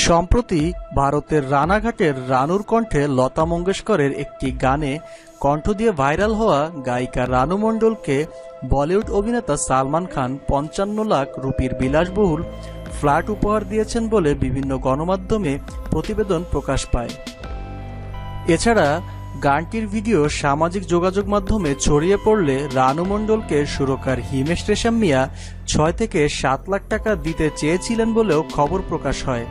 সম্প্রতি ভারতের রানাঘাটের রানুর কণ্ঠে লতা মঙ্গেশকরের একটি গানে কণ্ঠ দিয়ে ভাইরাল হওয়া গায়িকা রানু মণ্ডলকে বলিউড অভিনেতা সালমান খান ৫৫ লাখ রুপির বিলাসবহুল ফ্ল্যাট উপহার দিয়েছেন বলে বিভিন্ন গণমাধ্যমে প্রতিবেদন প্রকাশ পায়। এছাড়া গানটির ভিডিও সামাজিক যোগাযোগ মাধ্যমে ছড়িয়ে পড়লে রানু মণ্ডলকে সুরকার হিমেশ রেশম মিয়া ৬ থেকে ৭ লাখ টাকা দিতে চেয়েছিলেন বলেও খবর প্রকাশ হয়।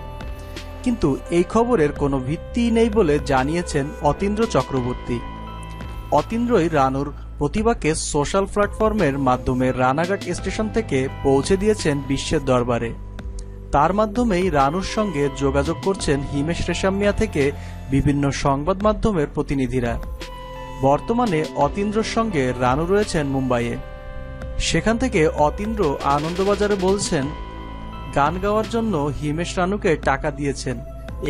কিন্তু এই খবরের কোনো ভিত্তি নেই বলে জানিয়েছেন অতীন্দ্র চক্রবর্তী। অতীন্দ্রই রানুর প্রতিভাকে সোশ্যাল প্ল্যাটফর্মের মাধ্যমে রানাঘাট স্টেশন থেকে পৌঁছে দিয়েছেন বিশ্বের দরবারে। তার মাধ্যমেই রানুর সঙ্গে যোগাযোগ করছেন হিমেশ রেশম মিয়া থেকে বিভিন্ন সংবাদ মাধ্যমের প্রতিনিধিরা। বর্তমানে অতীন্দ্রর সঙ্গে রানু রয়েছেন মুম্বাইয়ে। সেখান থেকে অতীন্দ্র আনন্দবাজারে বলছেন, গান গাওয়ার জন্য হিমেশ রানুকে টাকা দিয়েছেন,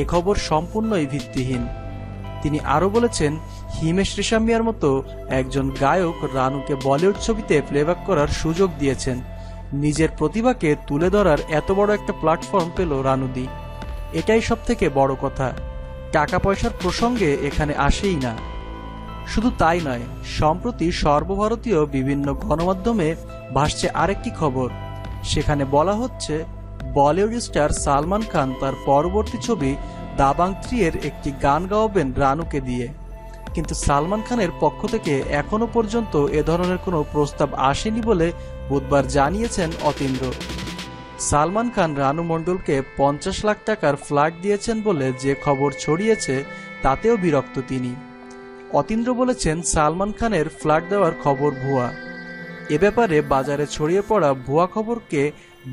এ খবর সম্পূর্ণই ভিত্তিহীন। তিনি আরও বলেছেন, হিমেশ রেশম মিয়ার মতো একজন গায়ক রানুকে বলিউড ছবিতে প্লেব্যাক করার সুযোগ দিয়েছেন। নিজের প্রতিভাকে তুলে ধরার এত বড় একটা প্ল্যাটফর্ম পেল রানুদি, এটাই সবথেকে বড় কথা। টাকা পয়সার প্রসঙ্গে এখানে আসেই না। শুধু তাই নয়, সম্প্রতি সর্বভারতীয় বিভিন্ন গণমাধ্যমে ভাসছে আরেকটি খবর। সেখানে বলা হচ্ছে, বলিউড স্টার সালমান খান তার পরবর্তী ছবি দাবাং 3 এর একটি গান গাওয়াবেন রানুকে দিয়ে। কিন্তু সালমান খানের পক্ষ থেকে এখনো পর্যন্ত এ ধরনের কোনো প্রস্তাব আসেনি বলে বুধবার জানিয়েছেন অতীন্দ্র। সালমান খান রানু মণ্ডলকে ৫০ লাখ টাকার ফ্ল্যাট দিয়েছেন বলে যে খবর ছড়িয়েছে তাতেও বিরক্ত তিনি। অতীন্দ্র বলেছেন, সালমান খানের ফ্ল্যাট দেওয়ার খবর ভুয়া। এ ব্যাপারে বাজারে ছড়িয়ে পড়া ভুয়া খবরকে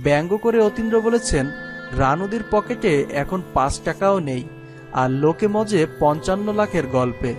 ব্যঙ্গ করে অতীন্দ্র বলেছেন, রানুদির পকেটে এখন ৫ টাকাও নেই, আর লোকে মজে ৫৫ লাখের গল্পে।